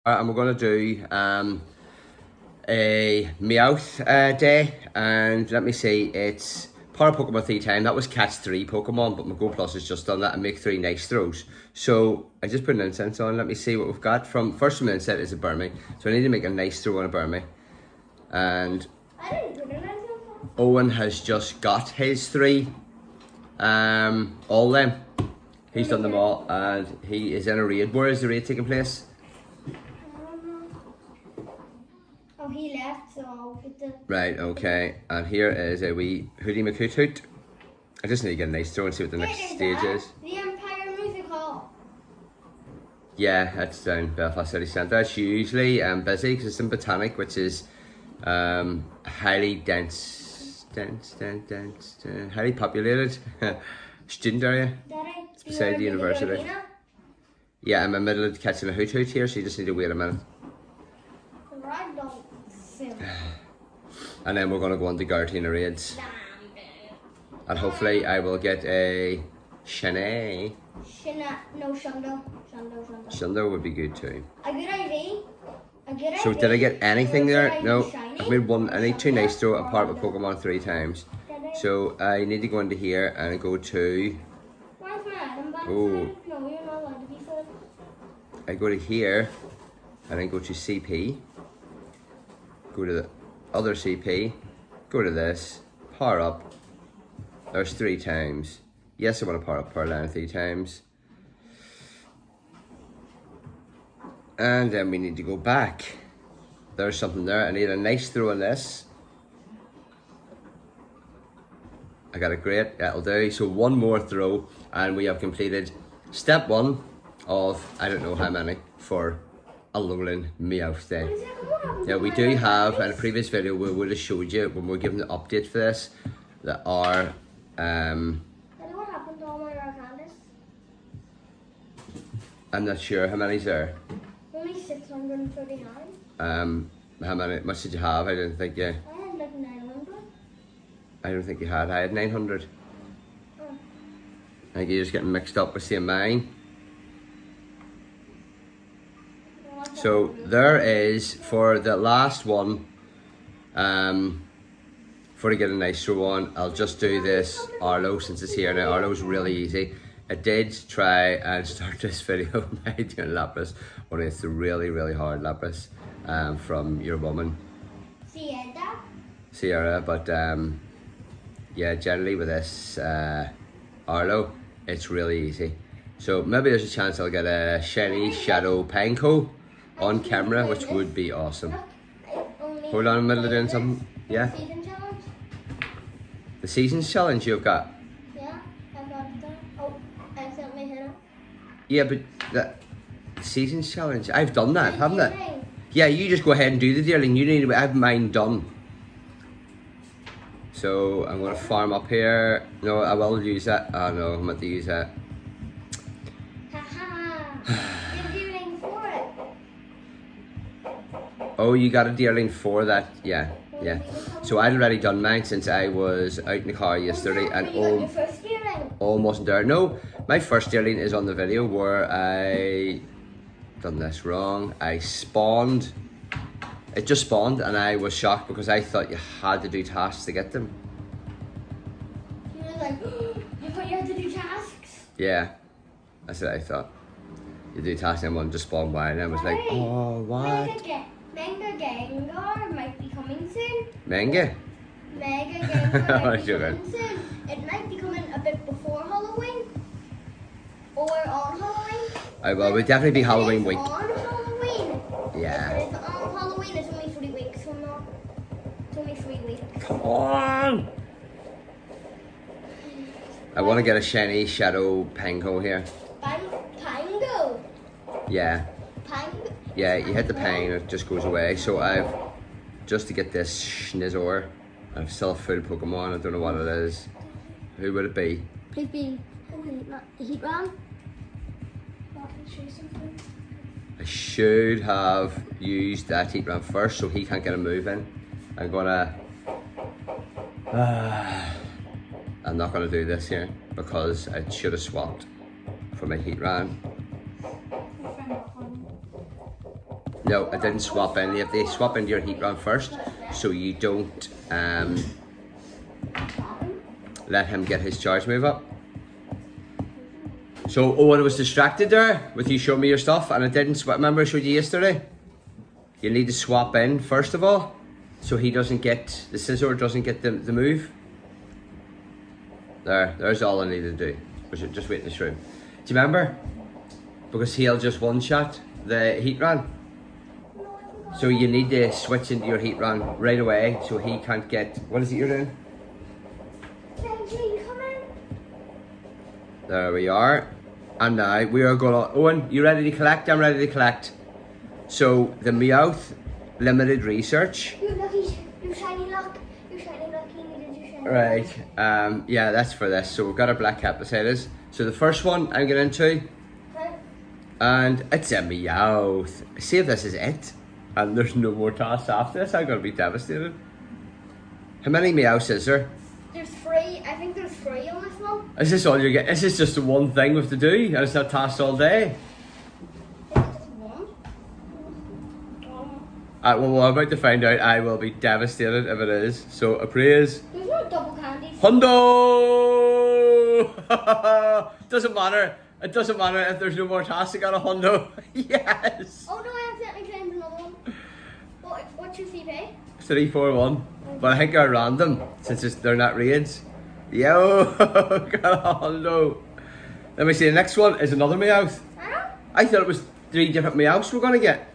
And we're going to do a MEOWTH day, and let me see, it's Para Pokemon 3 time. That was catch 3 Pokemon, but my Go Plus has just done that and make 3 nice throws. So I just put an incense on. Let me see what we've got. First from the incense is a Burmy, so I need to make a nice throw on a Burmy. And I didn't put an incense on. Owen has just got his 3, all them. He's done them all, and he is in a raid. Where is the raid taking place? Oh, he left, so I'll get the... Right, okay. And here is a wee Hootie McHoot. I just need to get a nice throw and see what the next stage is. The Empire Music Hall. Yeah, that's down Belfast City Centre. It's usually busy because it's in Botanic, which is highly dense, highly populated student area. Daddy, It's beside the university. Yeah, I'm in the middle of catching a hoot here, so you just need to wait a minute. I don't feel. And then we're going to go on to Gartina raids. And hopefully I will get a Shanae. No, Shundo. Shundo would be good too. A good IV. So did I get anything there? No. I've made one. I need 2 nice throw apart with Pokemon 3 times. So I need to go into here and go to... Where's my item bank? Oh. No, you're not allowed to be filled. I go to here and then go to CP. Go to the other CP. Go to this. Power up. There's 3 times. Yes, I want to power up Pearline 3 times. And then we need to go back. There's something there. I need a nice throw on this. I got a great, that'll do. So 1 more throw and we have completed step 1 of, I don't know how many, for a Alolan MEOWTH day. Now we do have, in a previous video we would have showed you when we're giving the update for this, that our What happened to all my Arcanus? I'm not sure how many's there. Only 639. How much did you have? I didn't think you. I had like 900. I don't think you had. I had 900. Oh. I think you're just getting mixed up with seeing mine. So there is, for the last one, for to get a nice throw on, I'll just do this Arlo since it's here now. Arlo's really easy. I did try and start this video by doing Lapras, only it's the really, really hard Lapras from your woman, Sierra, but yeah, generally with this Arlo, it's really easy. So maybe there's a chance I'll get a shiny Shadow Pineco on camera, which would be awesome. Hold on, I'm in the middle of doing something. Yeah? The Seasons Challenge you've got? Yeah, I got it done. Oh, I accidentally hit it. Yeah, but the Seasons Challenge, I've done that, haven't I? Yeah, you just go ahead and do the deerling. You need to, I have mine done. So I'm going to farm up here. No, I will use that. Oh no, I'm going to use that. Oh, you got a deerling for that? Yeah, yeah. So I'd already done mine since I was out in the car yesterday and almost there. No, my first deerling is on the video where I done this wrong. I spawned. It just spawned and I was shocked because I thought you had to do tasks to get them. You were like, you thought you had to do tasks? Yeah, that's what I thought. You do tasks and one just spawned by and I was like, oh, what? Mega Gengar might be coming soon. Mega? Mega Gengar might be Sugar. coming soon. It might be coming a bit before Halloween. Or on Halloween. Well, it would definitely be Halloween week. On Halloween. Yeah. If it's on Halloween, it's only 3 weeks from now. It's only 3 weeks. Come on! I want to get a shiny Shadow Pineco here. Pango. Yeah. Pango. Yeah, you hit the pine, it just goes away. So I've, just to get this Schnizzor, I've still a full Pokemon, I don't know what it is. Who would it be? Please be Heat Ram. I should have used that Heatran first so he can't get a move in. I'm gonna... I'm not gonna do this here because I should have swapped for my Heatran. No, I didn't swap in. You have to swap into your heat run first, so you don't let him get his charge move up. So, oh, I was distracted there with you showing me your stuff, and I didn't swap. Remember I showed you yesterday? You need to swap in first of all, so he doesn't get, the scissor doesn't get the move. There's all I need to do. Just wait in the shroom. Do you remember? Because he'll just one-shot the heat run. So you need to switch into your heat run right away, so he can't get, what is it you're doing? There we are. And now we are going to, Owen, you ready to collect? I'm ready to collect. So the MEOWTH limited research. You shiny luck. You shiny luck. You needed your shiny Right. Yeah, that's for this. So we've got our black cat beside us. So the first one I'm getting into, and it's a MEOWTH. See if this is it. And there's no more tasks after this. I'm gonna be devastated. How many MEOWTHs is there? There's 3. I think there's 3 on this one. Is this all you get? Is this just the one thing we have to do? And it's not tasks all day? Well, we're about to find out. I will be devastated if it is. So, appraise. There's no double candies. Hundo! Doesn't matter. It doesn't matter if there's no more tasks. I got a hundo. Yes! Oh no, I accidentally claimed another one. What's your CP? 341. But I think they're random since they're not raids. Yo! Got a hundo. Let me see. The next one is another MEOWTH. I thought it was 3 different MEOWTHs we're gonna get.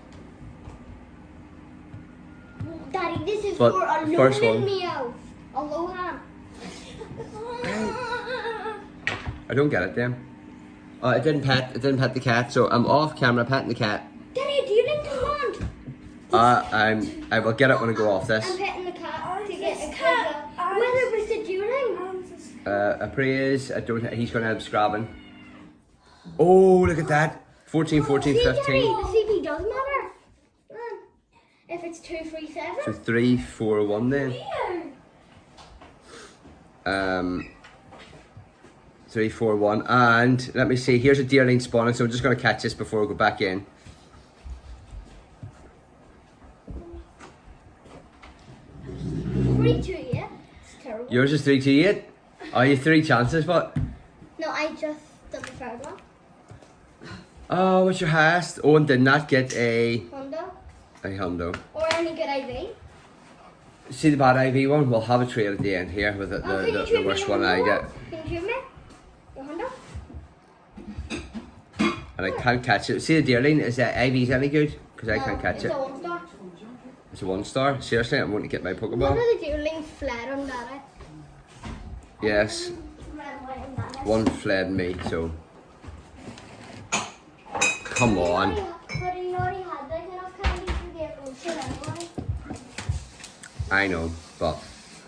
Daddy, this is But for a first loaded one. MEOWTH. Aloha. I don't get it then. Oh, it didn't pet the cat, so I'm off camera petting the cat. Daddy, do you link command? I will get it when I go off this. I'm petting the cat to get a cat. Whether was the dueling? Appraise, he's gonna help scrabbing. Oh, look at that. 14, 14, See, 15. Daddy, the CP does matter. If it's 2, 3, 7. So 3, 4, 1 then. 3, 4, 1, and let me see. Here's a deerling spawning, so I'm just gonna catch this before we go back in. Three, 2, yeah. It's terrible. Yours is 3, 2, 8. Oh, you 3 chances, but. No, I just did the third one. Oh, what's your highest? Owen did not get a Honda. hundo. Or any good IV. See the bad IV one? We'll have a trade at the end here with the worst one I get. Can you trade me? Your Honda? And I can't catch it. See the deerling, is that IV's any good? Because I can't catch it's it. a 1-star. It's a 1-star? Seriously, I'm going to get my One Pokeball? of the dueling fled on Daddy. Yes. One fled me, so. Come on. But he already had like enough candy to get anyway. I know, but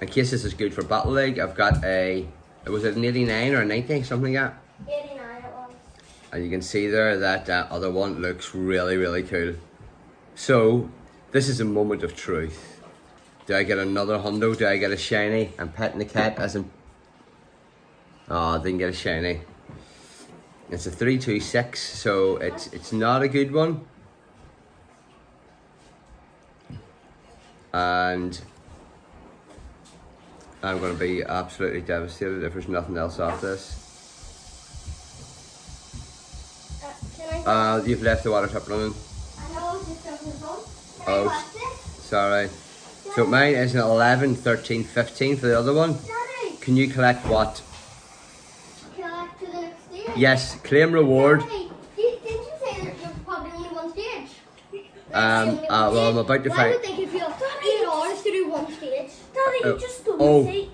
in case this is good for Battle League, I've got was it an 89 or a 90, something like that? 89 it was. And you can see there that other one looks really, really cool. So, this is a moment of truth. Do I get another hundo? Do I get a shiny? I'm petting the cat as in... Oh, I didn't get a shiny. It's a 326, so it's not a good one. And I'm going to be absolutely devastated if there's nothing else after this. Can I? You've left the water tap running. I know it's just on the phone. Can Oh. I watch this? Sorry. So mine is an 11, 13, 15 for the other one. Daddy, Can you collect what? can I to the next stage? Yes, claim reward. Daddy, didn't you say that there's probably only one stage? Well, I'm about to Why find. would they give you $8 to do one stage? Daddy, you just don't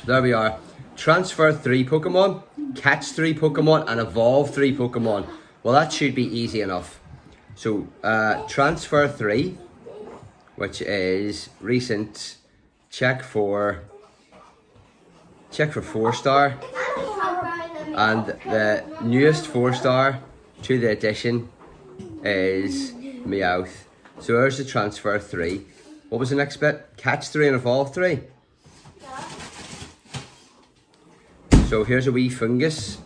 There we are. Transfer 3 Pokemon, catch 3 Pokemon, and evolve 3 Pokemon. Well, that should be easy enough. So, transfer 3, which is recent. Check for 4-star, and the newest 4-star to the edition is MEOWTH. So there's the transfer 3. What was the next bit? Catch 3 and evolve 3. So here's a wee fungus.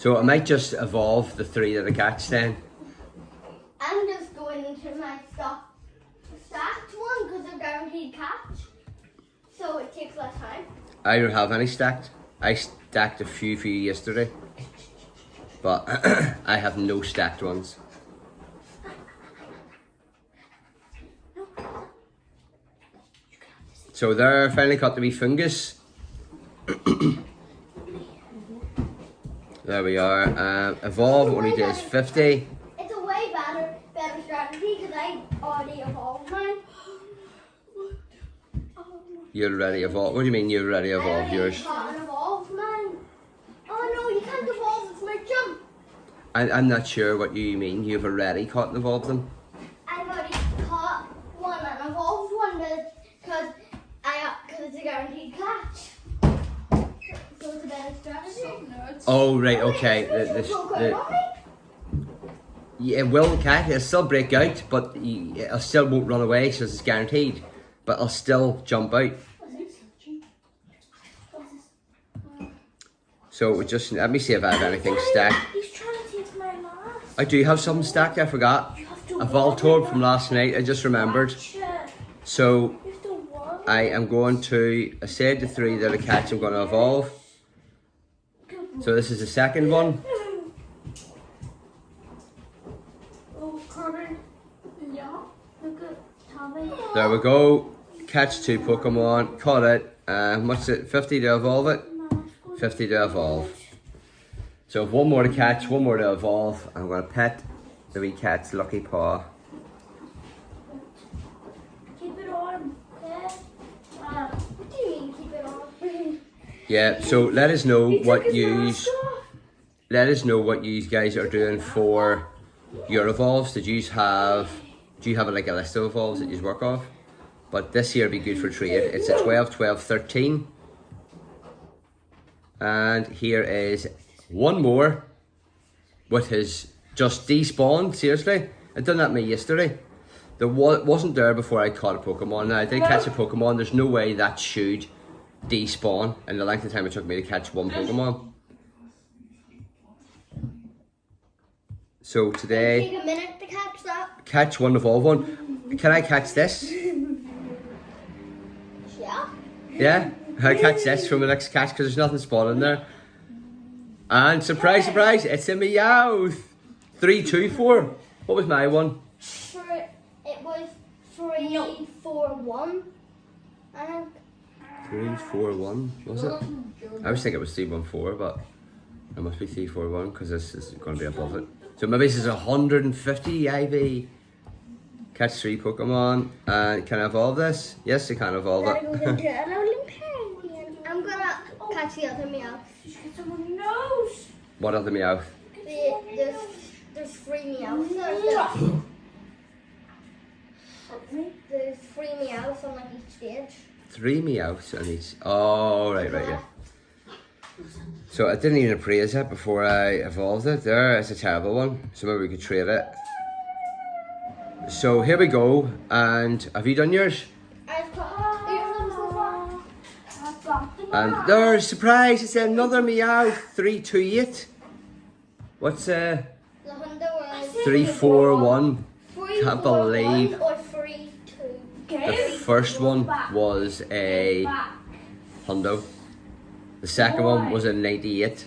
So I might just evolve the 3 that I catch then. I'm just going into my stacked one because they're guaranteed catch. So it takes less time. I don't have any stacked. I stacked a few for you yesterday. But I have no stacked ones. So there, finally caught the wee fungus. There we are. Evolve only does 50. It's a way better strategy because I already evolved mine. You're already evolved. What do you mean you're already evolved yours? I evolved mine. Oh no, you can't evolve, it's my jump. I'm not sure what you mean. You've already caught and evolved them. I've already caught one and evolved one because it's a guaranteed catch. So it's a better strategy. Oh right, okay. Yeah, it will catch. It'll still break out, but it still won't run away, so it's guaranteed. But I'll still jump out. So we just let me see if I have anything stacked. He's trying to take my mask. I do have something stacked. I forgot. A Voltorb from last night. I just remembered. So I am going to. I said the 3 that I catch. I'm going to evolve. So this is the second one. There we go. Catch 2 Pokemon. Caught it. What's it? 50 to evolve it. 50 to evolve. So one more to catch, one more to evolve. I'm going to pet the wee cat's lucky paw. Keep it on. What do you mean keep it on? Yeah. So let us know what you guys are doing for your evolves. Do you have like a list of evolves that you work off? But this year will be good for trade. It's a 12, 12, 13. And here is one more, which has just despawned. Seriously, I done that to me yesterday. Wasn't there before I caught a Pokemon. Now I did catch a Pokemon. There's no way that should despawn in the length of time it took me to catch one Pokemon. So today, Take a minute to catch that. catch one, evolve one. Can I catch this? Yeah. Yeah, I catch this from the next catch because there's nothing spawning there. And surprise, surprise, it's a MEOWTH. 3, 2, 4. What was my one? It was 3, 4, 1. I think. 3, 4, 1. Was it? I was thinking it was 3, 1, 4, but it must be 3, 4, 1 because this is going to be above it. So maybe this is 150 IV. Catch 3 Pokemon. Can I evolve this? Yes, I can evolve it. I'm gonna catch the other Meowth. What other Meowth? There's 3 Meowths. There's 3 Meowths on like each stage. 3 Meowths on each. Oh, right, yeah. So I didn't even appraise it before I evolved it. There, it's a terrible one. So maybe we could trade it. So here we go. And have you done yours? And there's surprise. It's another Meowth. 3, 2, 8. What's The Honda was 3, 4, 1? Can't believe. Or 3, 2. The first one was a Hundo. The second one was a 98.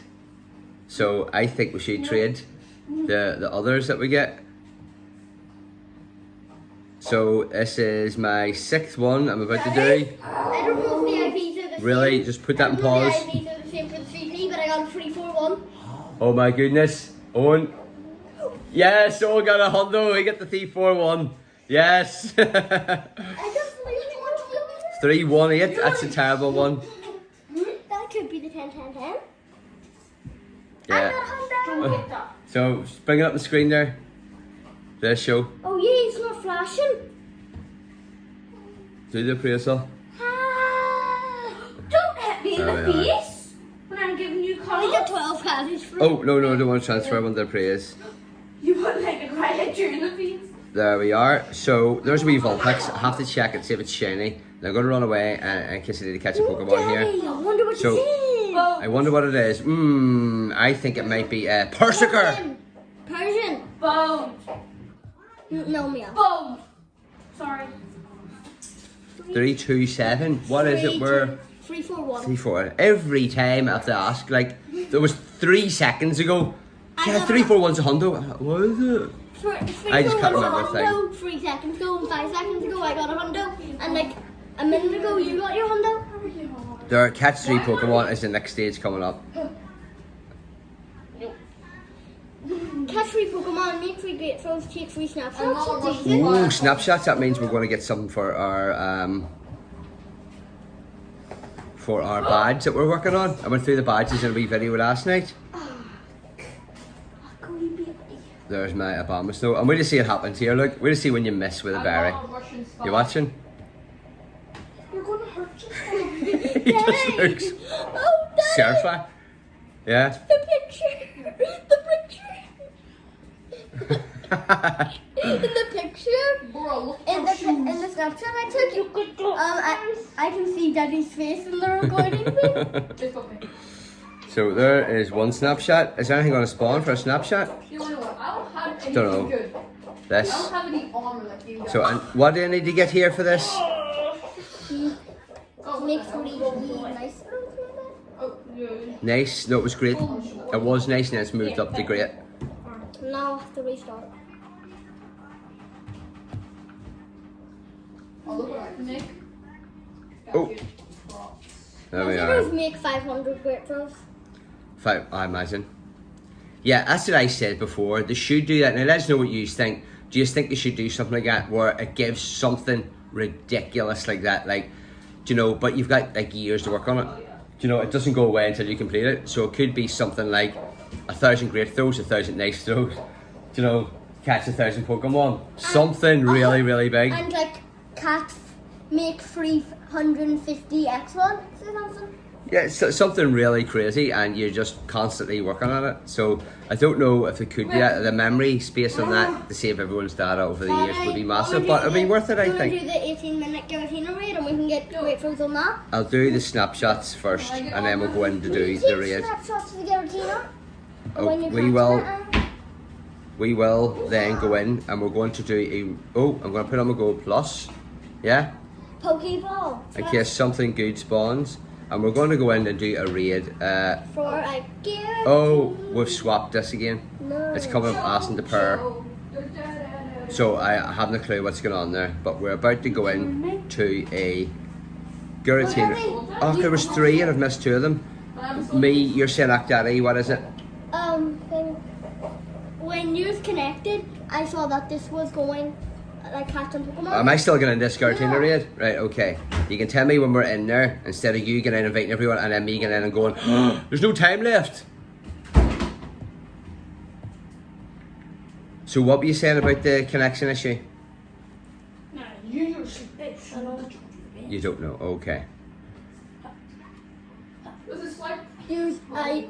So I think we should trade the others that we get. So this is my 6th one I'm about to do. I don't know if the IVs are the same. Really? Just put that in pause. I don't know if the IVs are the same for the 3P, but I got a 3, 4, 1. Oh my goodness. Owen. Yes, Owen got a Hundo. He got the 3, 4, 1. Yes. I just really want to 3, 1, 8. That's a terrible one. That could be the 10, 10, 10. Yeah. I got Honda. So bring it up the screen there. Let's show. Oh yeah, it's not flashing. Do the appraisal. Don't hit me in There the we are. face when I'm giving you I colours. got 12 cards for Oh, no, I don't want to transfer. I want the appraise. You put like a right at you in the face. There we are. So there's a wee Vulpix. I have to check it, see if it's shiny. They're going to run away in case I need to catch a Pokemon here. I wonder what So- this is. Oh, I wonder what it is. I think it might be Persiker. Persian. Bone. No, Meow. Bone. Sorry. 327. What is it? We're 341. 3-4. Every time I have to ask, like, there was 3 seconds ago. I Yeah, got 341's a hundo. What is it? I just can't remember a thing. 3 seconds ago and 5 seconds ago I got a hundo, and like a minute ago you got your hundo. Their catch 3 Pokemon is the next stage coming up. Catch 3 Pokemon, make 3 great throws, take 3 snapshots. Ooh, snapshots. That means we're going to get something for our badge that we're working on. I went through the badges in a wee video last night. There's my Obama snow. And we'll just see what happens here. Look, we'll just see when you miss with a berry. You watching? You're gonna hurt yourself. He just looks Oh, Daddy! surfer. Yeah. The picture! The picture! In the picture, Bro, look in at your the shoes. snapshot I took, I can see Daddy's face in the recording thing. Just okay. So there is one snapshot. Is there anything going to spawn for a snapshot? You wanna what? I don't have anything Don't know. good. I This. don't have any armor like you guys. So, and what do I need to get here for this? Make 3 nice. Oh, yeah. Nice. No, it was great. It was nice and it's moved up to great. Now I have to restart. Oh, look what I can make. Oh. There we Always are. make 500 great throws. I imagine. Yeah, that's what I said before. They should do that. Now let us know what you think. Do you think they should do something like that where it gives something ridiculous like that? Like, do you know, but you've got like years to work on it. Do you know, it doesn't go away until you complete it. So it could be something like 1,000 great throws, 1,000 nice throws. Do you know, catch 1,000 Pokemon. Something really, really big. And like make 350 X1 or something. Yeah, it's something really crazy, and you're just constantly working on it. So I don't know if it could be that. The memory space on that to save everyone's data over the years would be massive, but it'd be worth it, I We'll do think. the 18-minute Giratina raid and we can get great throws on that. I'll do the snapshots first, and then we'll go in to do the Take raid. snapshots of the Giratina. Oh, when you we catch will. it, We will then go in, and we're going to do a. Oh, I'm going to put on my Gold Plus. Yeah, Pokeball. in case something good spawns, and we're going to go in and do a raid. For a Giratina. Oh, we've swapped this again. No. It's coming up asking the pair. So I haven't a clue what's going on there, but we're about to go in to a Giratina. Oh, there was 3 and I've missed 2 of them. Me, you're saying Daddy, what is it? Thing. When you was connected, I saw that this was going like catching Pokemon. Am I still going in this Giratina Yeah. raid? Right, okay. You can tell me when we're in there, instead of you getting in inviting everyone and then me getting in and going, oh, there's no time left. So what were you saying about the connection issue? Nah, you should bitch. You don't know, okay. This is like Use I.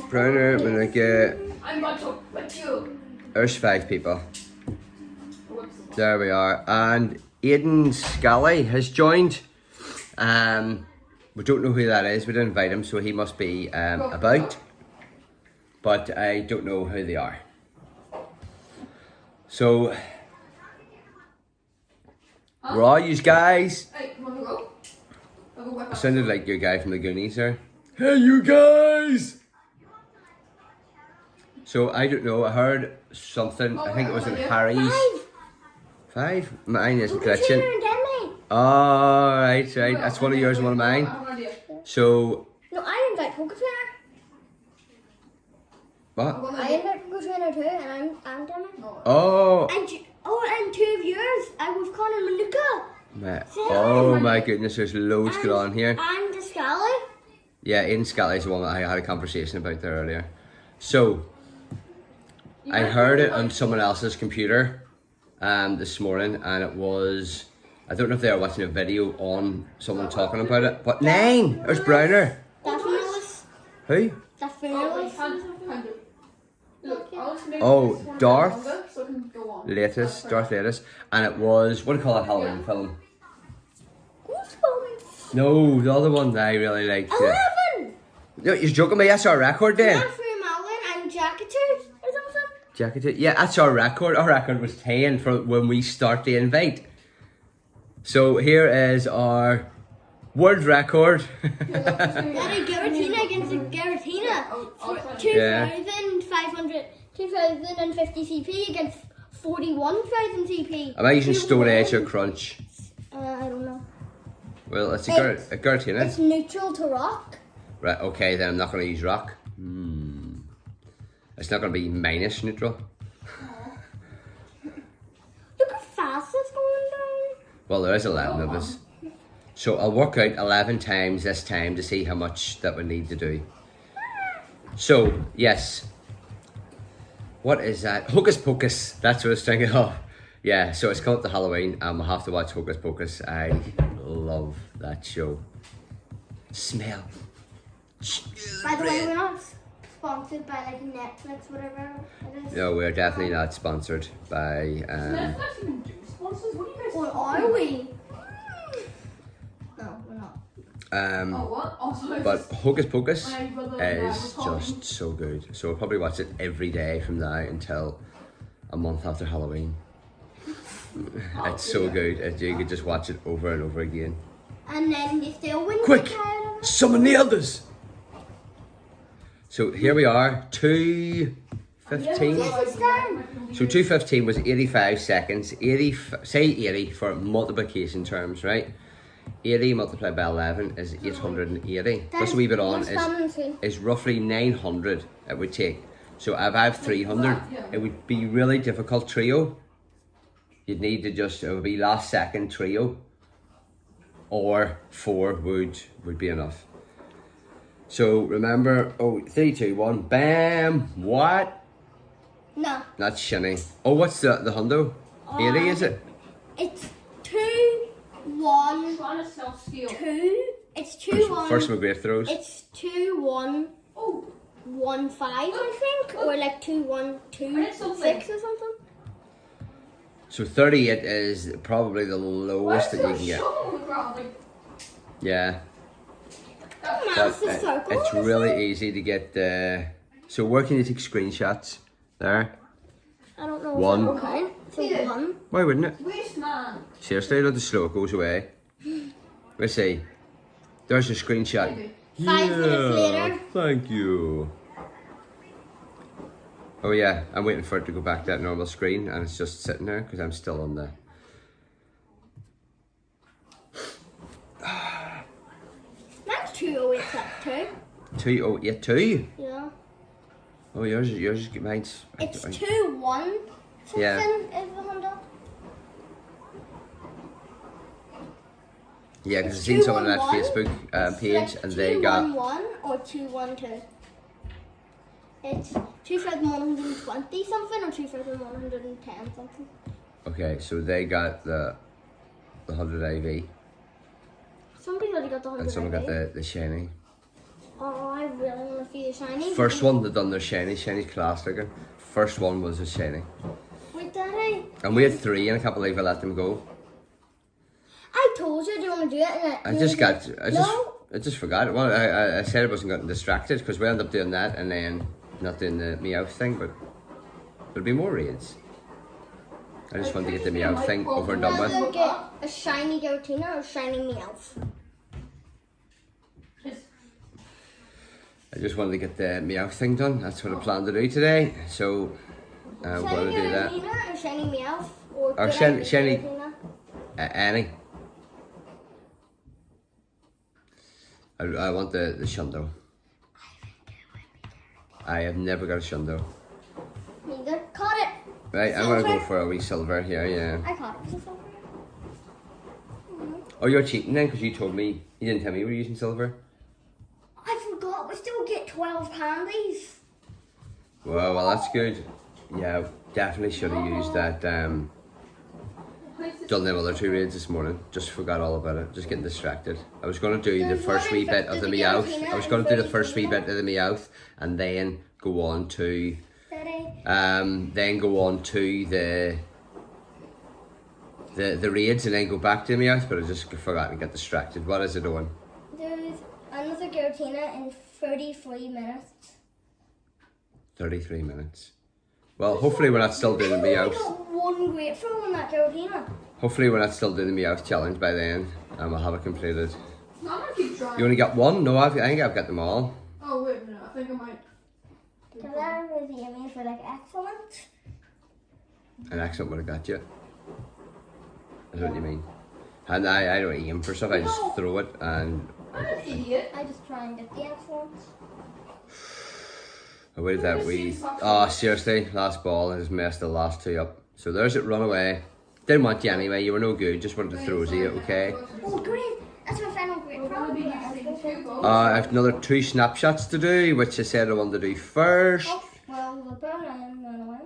Browner, I'm gonna get. I'm about to with you. There's 5 people. There we are. And Aidan Scally has joined. We don't know who that is. We didn't invite him, so he must be about. But I don't know who they are. So, where are you guys? Hey, you wanna go? I'll go whip out. Sounded like your guy from the Goonies there. Hey, you guys! So, I don't know. I heard something. I think it was in Harry's. 5? Mine isn't glitching. And Demi. Oh, right. That's one of yours and one of I mine. have an idea. So, No, I invite Poketrainer. what? I invite Poketrainer too, and I'm Demi. Oh, And 2 of yours. I was calling Manuka. oh my goodness, there's loads going on here. And the Scally. Yeah, Aidan Scally's the one that I had a conversation about there earlier. So, I heard it on someone else's computer this morning, and it was, I don't know if they were watching a video on someone talking about it, but 9! There's Browner. That's Phyllis. Who? That's Oh, Phyllis. kind of. Look, I'll just make Oh, this one Darth. longer so it can go on. Latest, Darth Latest, and it was, what do you call that Halloween film? Goosebumps. No, the other one that I really liked. 11. No, you're joking me. That's our record then. Matthew Malin and Jacketed or something. Jacket. Yeah, that's our record. Our record was 10 for when we start the invite. So here is our world record. Daddy, Garatina against Garatina. 2,550 CP against 41,000 CP. Am I using Stone Age or Crunch? I don't know. Well, it's a It's Garatina. neutral to rock. Right, okay, then I'm not going to use rock. It's not going to be minus neutral. Look how fast it's going down. Well, there is 11 of us. So I'll work out 11 times this time to see how much that we need to do. So, yes. What is that? Hocus Pocus. That's what I was thinking of. Yeah, so it's come up to Halloween and we'll have to watch Hocus Pocus. I love that show. Smell. By the way, we're not sponsored by like Netflix, whatever it is. No, we're definitely not sponsored by... Netflix even do sponsors? What do you guys Or are we? No, we're not. Oh, what? Oh, sorry. But Hocus Pocus My brother and dad is were talking. just so good. So I'll probably watch it every day from now until a month after Halloween. It's so good. You could just watch it over and over again. And then if they win, Quick! the title of it. Summon the others! So here we are, 2:15. Yes, it's done. So 2:15 was 85 seconds. 80, say 80 for multiplication terms, right? 80 multiplied by 11 is 880. Plus a wee bit on is roughly 900 it would take. So if I have 300, it would be really difficult trio. You'd need to it would be last second trio. Or 4 would be enough. So remember, 3, 2, 1, bam! What? No. That's shinny. Oh, what's the hundo? 80 is it? It's 2, 1, Trying to self-steal. 2. It's 2, 1. First my great throws. It's 2, 1, Oh, 1, 5, I think. Or like 2, 1, 2, I did 6 something. or something. So 38 is probably the lowest that you can get. shovel on the ground? Like, Yeah. Don't But matter, it's a circle. it's really easy to get so where can you take screenshots? There. I don't know. One. Okay. So Yeah. 1. Why wouldn't it? waste man. Seriously, look how slow it goes away. Let's see. There's a screenshot. Maybe. 5 minutes later. Thank you. Oh yeah, I'm waiting for it to go back to that normal screen and it's just sitting there because I'm still on the... That's 208 2. 2082? Yeah. Oh, yours, mine's... It's 2, 1. Something Yeah. is the Honda. Yeah, because I've It's seen someone on that 211. Facebook page It's and like they got... 211 or 212. It's 2,120 something or 2,110 something. Okay, so they got the 100 IV Somebody already got the 100. and someone got the shiny. Oh, I really want to see the shiny. First one that done their shiny. Shiny's class looking. First one was a shiny. Wait, Daddy. And we had 3 and I can't believe I let them go. I told you I didn't want to do it. And I just forgot. Well, I said I wasn't getting distracted because we ended up doing that and then not doing the MEOWTH thing, but there'll be more raids. I just wanted to get the MEOWTH thing over and done with. Rather get a shiny Garatina or a shiny Meowth. I just wanted to get the MEOWTH thing done. That's what I planned to do today. So I'm going to do that. Garatina or shiny Meowth? Or Or good shiny- idea shiny- Garatina? Annie. I want the Shundo. I have never got a Shundo. Neither. Caught it. Right, I'm going to go Silver. for a wee silver here, yeah. I caught it. So Oh, you're cheating then because you told me, you didn't tell me you were using silver. I forgot. We still get 12 candies. Well, that's good. Yeah, definitely should have used that. Done them other 2 raids this morning. Just forgot all about it. Just getting distracted. I was going to do the There's first one wee bit of the in MEOWTH. I was going to do the Garatina first wee and bit of the MEOWTH and then go on to Daddy. then go on to the raids and then go back to the MEOWTH, but I just forgot to get distracted. What is it doing? There's another Garatina in 33 minutes. 33 minutes. Well, hopefully we're not still doing the I MEOWTH. got one grapefruit in that Giratina. Hopefully we're not still doing the MEOWTH challenge by then, and we'll have it completed. I'm gonna keep trying. You only got one? No, I think I've got them all. Oh, wait a minute. I think I might. Because I was aiming for like excellent. An accent would have got you. That's what you mean. And I don't aim for stuff, I just throw it and... I'm an idiot. I just try and get the excellent. Oh, where did that we... Oh, seriously, last ball has messed the last two up. So there's it, run away. Didn't want you anyway, you were no good, just wanted to throw to you, okay? Oh, great. That's my final grapefruit. We're gonna be using 2 goals. I have another 2 snapshots to do, which I said I wanted to do first. Oh, well, we'll burn and run away.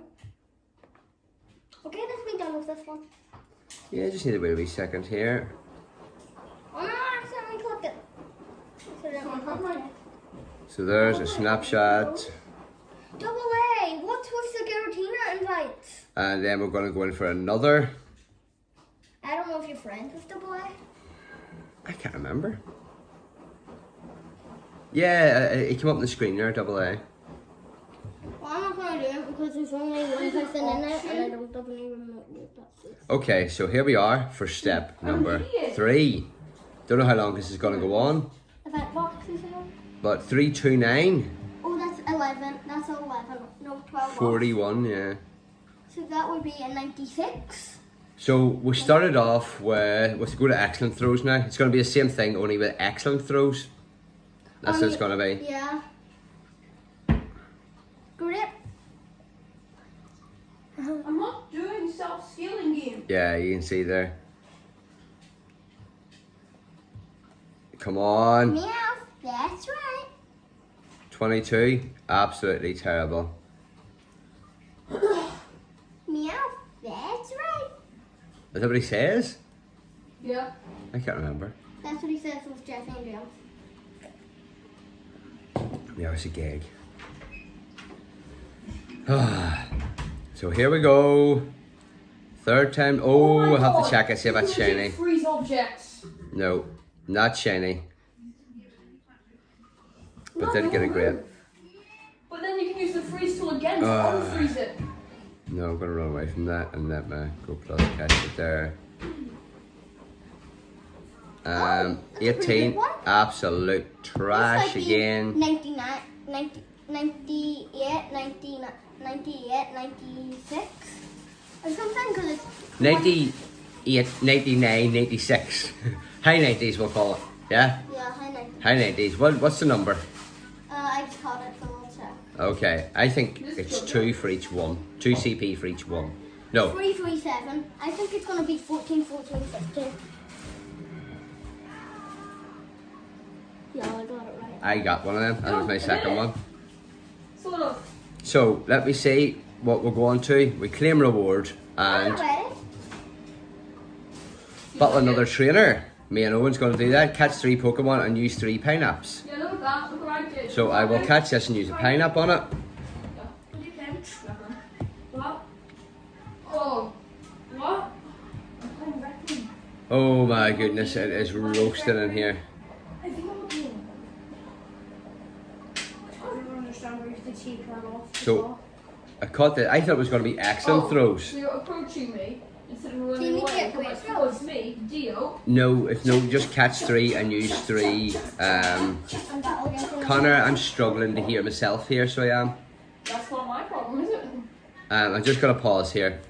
Okay, let's be done with this one. Yeah, just need to wait a wee second here. Oh no, I accidentally clicked it. So there's a snapshot. Double A, what's with the Giratina invite? And then we're going to go in for another. I don't know if you're friends with Double A. I can't remember. Yeah, it came up on the screen there, double A. Well, I'm not going to do it because there's only one person in it and I don't have any remote that's it. Okay, so here we are for step number 3. Don't know how long this is going to go on, Event box, isn't it? but 329, Oh, that's 11. That's 11. No, 12. 41, yeah. So that would be a 96. So we started off with go to excellent throws now. It's going to be the same thing, only with excellent throws. That's what it's going to be. Yeah. Great. I'm not doing self-scaling game. Yeah, you can see there. Come on. Meow. That's right. 22, absolutely terrible. Meow. That's right. Is that what he says? Yeah. I can't remember. That's what he says with Jesse and James. Yeah, it's a gag. So here we go. Third time. Oh, my we'll have God. to check it, see if that's You can shiny. freeze objects. No, not shiny. But No, did get a no, great. no. But then you can use the freeze tool again to unfreeze it. No, I'm going to run away from that and let my GoPro catch it there. That's a pretty 18, good one. absolute trash It's like again. 99, 90, 98, 99, 98, 96. Or something because it's 98, 99, 96. High 90s we'll call it. Yeah? Yeah, high 90. High 90s. What's the number? I just caught it, so we'll check. Okay, I think it's 2 for each one. 2 CP for each one. No, 337. I think it's going to be 14, 14, 15. Yeah, I got it right. I got one of them. That was my second one. Sort of. So, let me see what we're going to. We claim reward and Alright. battle another trainer. Me and Owen's going to do that. Catch 3 Pokemon and use 3 pineapples. Yeah, look at that. Look what I did. So I will catch this and use a pineapple on it. What? Oh. What? Oh my goodness, it is roasting in here. I don't understand where you have to take that off. So I caught that. I thought it was going to be excellent throws. So you're approaching me instead of Do running you away. get Come great towards me, deal. No, if no, just catch 3 and use 3. And that'll get in. Connor, I'm struggling to hear myself here, so I am. That's not my problem, is it? I'm just going to pause here.